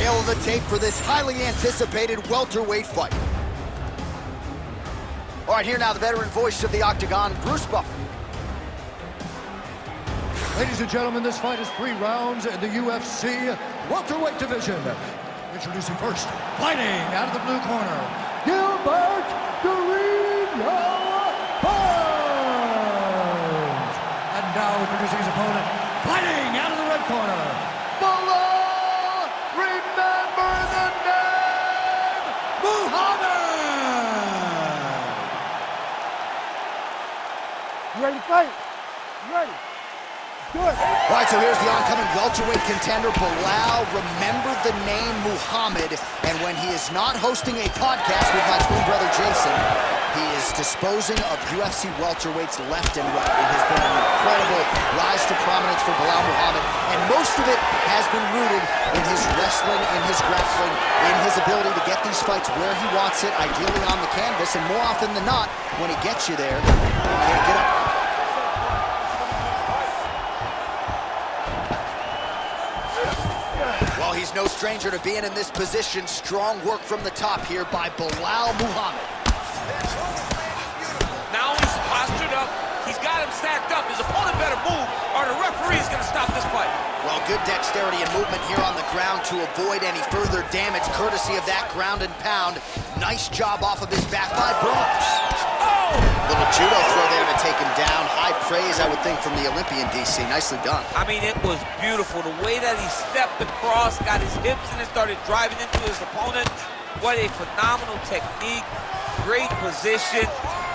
Tale of the tape for this highly anticipated welterweight fight. All right, here now the veteran voice of the Octagon, Bruce Buffer. Ladies and gentlemen, this fight is 3 rounds in the UFC welterweight division. Introducing first, fighting out of the blue corner, Gilbert Burns. And now introducing his opponent, fighting out of the red corner, Belal. Remember the name, Muhammad. You ready to fight? You ready? Good. All right, so here's the oncoming welterweight contender, Belal. Remember the name Muhammad. And when he is not hosting a podcast with my twin brother Jason, he is disposing of UFC welterweights left and right. It has been an incredible rise to prominence for Belal Muhammad, and most of it has been rooted in his wrestling, in his grappling, in his ability to get these fights where he wants it, ideally on the canvas, and more often than not, when he gets you there, you can't get up. Well, he's no stranger to being in this position. Strong work from the top here by Belal Muhammad. Now he's postured up. He's got him stacked up. His opponent better move, or the referee is going to stop this fight. Well, good dexterity and movement here on the ground to avoid any further damage, courtesy of that ground and pound. Nice job off of his back by Burns. Oh! Little judo throw there to take him down. High praise, I would think, from the Olympian, DC. Nicely done. I mean, it was beautiful. The way that he stepped across, got his hips in and started driving into his opponent. What a phenomenal technique. Great position.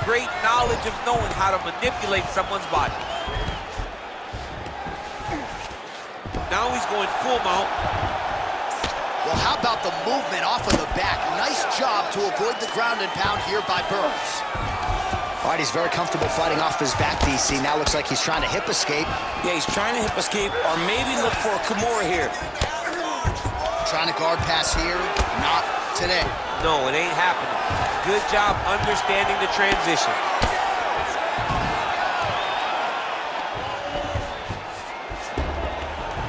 Great knowledge of knowing how to manipulate someone's body. Now he's going full mount. Well, how about the movement off of the back? Nice job to avoid the ground and pound here by Burns. All right, he's very comfortable fighting off his back, DC. Now looks like he's trying to hip escape. Yeah, he's trying to hip escape or maybe look for a Kimura here. Trying to guard pass here. Not today. No, it ain't happening. Good job understanding the transition.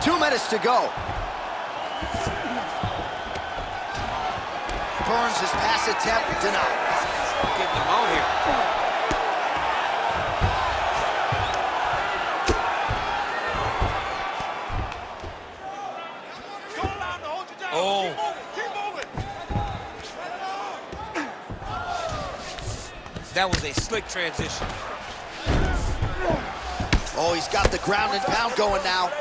2 minutes to go. Burns' his pass attempt denied. Getting him out here. Oh. That was a slick transition. Oh, he's got the ground and pound going now.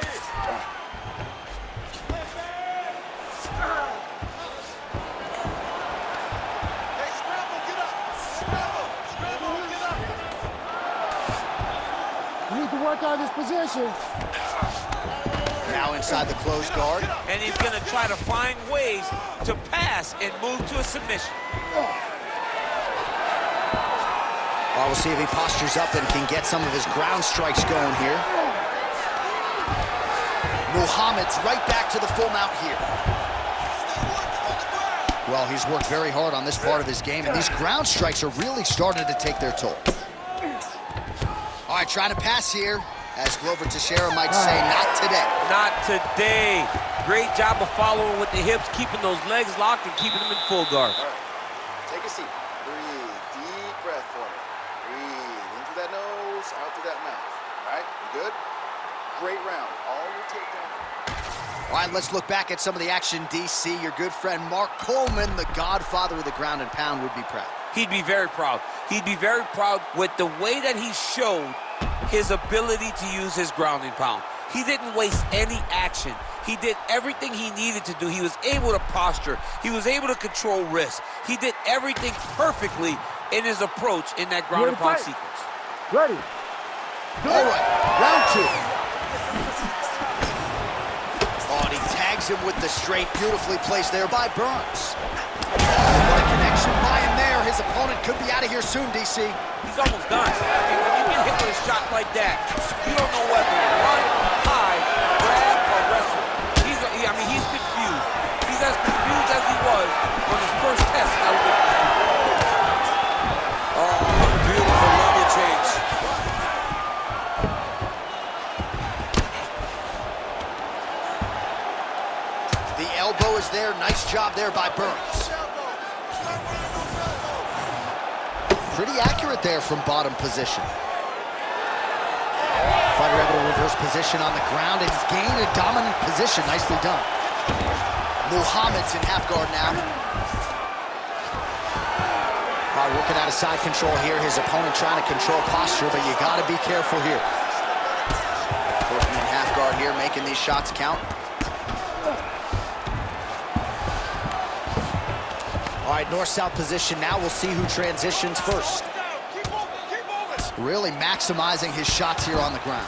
You need to work on this position. Now inside the closed guard. And he's going to try to find ways to pass and move to a submission. Well, we'll see if he postures up and can get some of his ground strikes going here. Muhammad's right back to the full mount here. Well, he's worked very hard on this part of his game, and these ground strikes are really starting to take their toll. All right, trying to pass here, as Glover Teixeira might say, not today. Not today. Great job of following with the hips, keeping those legs locked and keeping them in full guard. All right, take a seat. Breathe, deep breath for me. Breathe in through that nose, out through that mouth. All right, you good? Great round. All your takedown. All right, let's look back at some of the action, DC. Your good friend Mark Coleman, the godfather of the ground and pound, would be proud. He'd be very proud. He'd be very proud with the way that he showed his ability to use his ground and pound. He didn't waste any action. He did everything he needed to do. He was able to posture. He was able to control wrist. He did everything perfectly in his approach in that ground and pound sequence. Ready. All right, round 2. Oh, and he tags him with the straight, beautifully placed there by Burns. Oh, what a connection by him there. His opponent could be out of here soon, DC. He's almost done. I mean, when you get hit with a shot like that, you don't know whether to run, hide, grab, or wrestle. He's confused. He's as confused as he was on his first test out of the... Oh, beautiful level change. The elbow is there. Nice job there by Burns. Pretty accurate there from bottom position. Fighter able to reverse position on the ground and gain a dominant position. Nicely done. Muhammad's in half guard now. All right, working out of side control here. His opponent trying to control posture, but you got to be careful here. Working in half guard here, making these shots count. All right, north-south position now. We'll see who transitions first. Really maximizing his shots here on the ground.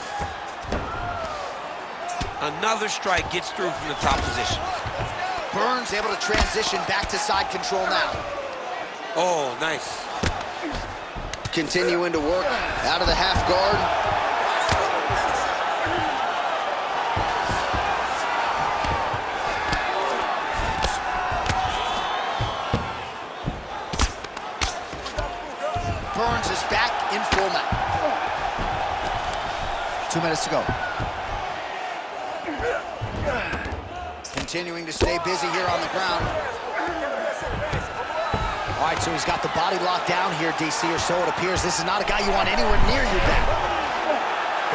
Another strike gets through from the top position. Burns able to transition back to side control now. Oh, nice. Continuing to work out of the half guard. Burns is back in full mount. 2 minutes to go. Continuing to stay busy here on the ground. All right, so he's got the body locked down here, DC, or so it appears. This is not a guy you want anywhere near your back.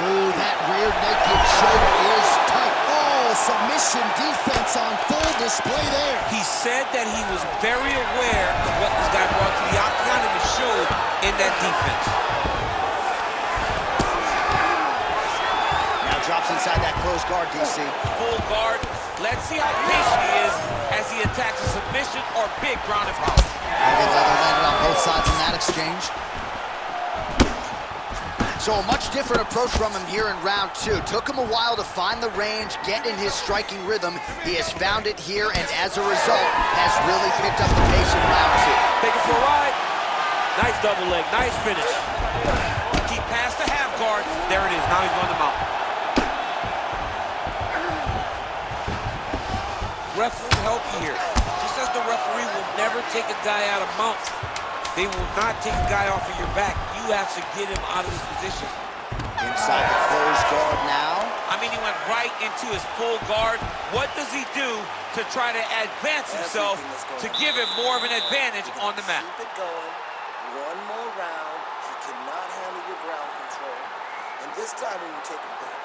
Ooh, that rear naked choke is tight. Oh, submission defense on full display there. He said that he was very aware of what this guy brought to the octagon, and it showed in that defense. Now drops inside that closed guard, DC. Full guard. Let's see how patient he is as he attacks a submission or big ground and pound. Maybe leather landed on both sides in that exchange. So a much different approach from him here in round 2. Took him a while to find the range, get in his striking rhythm. He has found it here, and as a result, has really picked up the pace in round 2. Take it for a ride. Nice double leg, nice finish. Keep past the half guard. There it is, now he's on the mount. Ref will help you here. Just as the referee will never take a guy out of mount, they will not take a guy off of your back. You have to get him out of this position. Inside the closed guard now. I mean, he went right into his full guard. What does he do to try to advance himself to give him more of an advantage on the mat? Keep it going. One more round. He cannot handle your ground control. And this time when you take him back.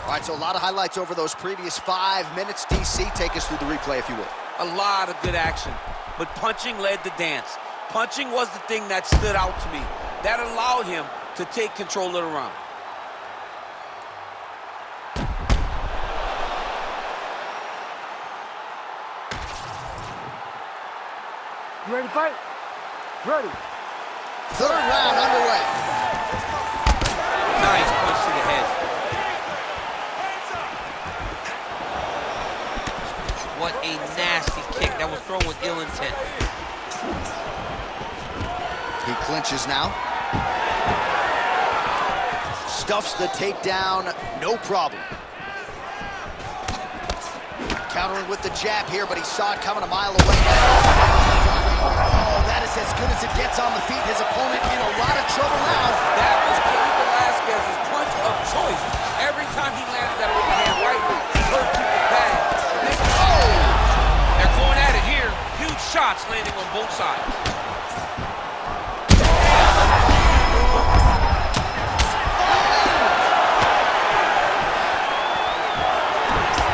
All right, so a lot of highlights over those previous 5 minutes. DC, take us through the replay, if you will. A lot of good action, but punching led the dance. Punching was the thing that stood out to me. That allowed him to take control of the round. You ready to fight? Ready. Third round underway. Nice punch to the head. What a nasty kick. That was thrown with ill intent. He clinches now. Stuffs the takedown, no problem. Countering with the jab here, but he saw it coming a mile away. Oh, that is as good as it gets on the feet. His opponent in a lot of trouble now. That was Cain Velasquez's punch of choice. Every time he landed that overhand right, he hurt people bad. They're going at it here. Huge shots landing on both sides.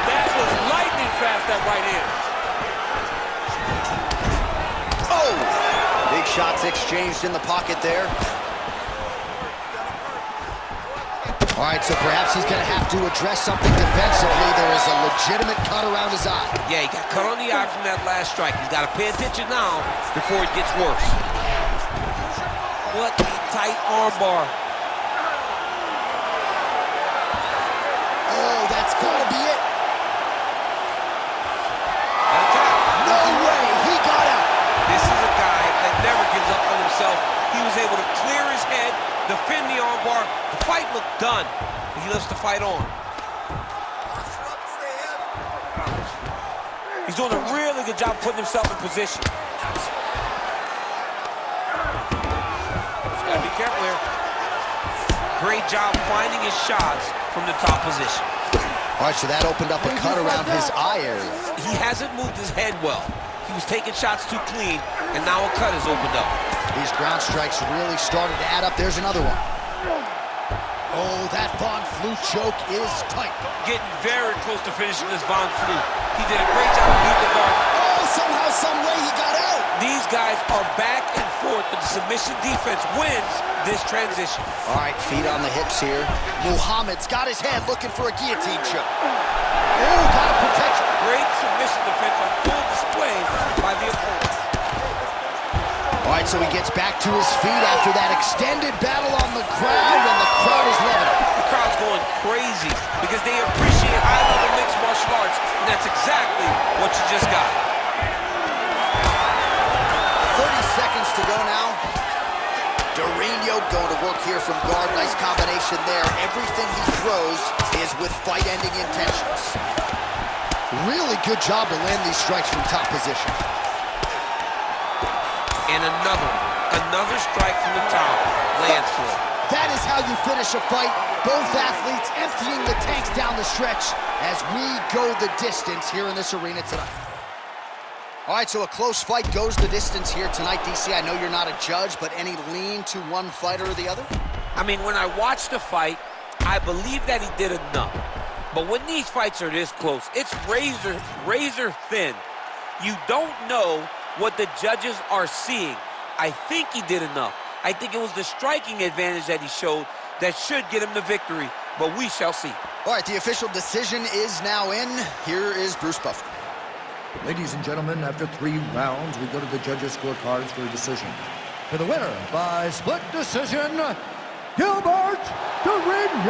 That was lightning fast, that right hand. Oh! Big shots exchanged in the pocket there. All right, so perhaps he's going to have to address something defensively. There is a legitimate cut around his eye. Yeah, he got cut on the eye from that last strike. He's got to pay attention now before it gets worse. What a tight armbar. Oh, that's got to be it. No way, he got out. This is a guy that never gives up on himself. He was able to clear his head, defend the armbar. The fight looked done, but he lets the fight on. He's doing a really good job putting himself in position. Just gotta be careful here. Great job finding his shots from the top position. All right, so that opened up a cut around his eye area. He hasn't moved his head well. He was taking shots too clean, and now a cut has opened up. These ground strikes really started to add up. There's another one. Oh, that Von Flue choke is tight. Getting very close to finishing this Von Flue. He did a great job of beating the guard. Oh, somehow, some way he got out. These guys are back and forth, but the submission defense wins this transition. All right, feet on the hips here. Muhammad's got his head looking for a guillotine choke. Oh, got a protection. Great submission defense on full display by the opponent. All right, so he gets back to his feet after that extended battle on the ground, and the crowd is loving it. The crowd's going crazy because they appreciate high-level mixed martial arts, and that's exactly what you just got. 30 seconds to go now. Dorino going to work here from guard. Nice combination there. Everything he throws is with fight-ending intentions. Really good job to land these strikes from top position. And another strike from the top lands for him. That is how you finish a fight. Both athletes emptying the tanks down the stretch as we go the distance here in this arena tonight. All right, so a close fight goes the distance here tonight, DC. I know you're not a judge, but any lean to one fighter or the other? I mean, when I watched the fight, I believe that he did enough. But when these fights are this close, it's razor thin. You don't know what the judges are seeing. I think he did enough. I think it was the striking advantage that he showed that should get him the victory, but we shall see. All right, the official decision is now in. Here is Bruce Buffer. Ladies and gentlemen, after 3 rounds, we go to the judges' scorecards for a decision. For the winner by split decision, Gilbert Burns.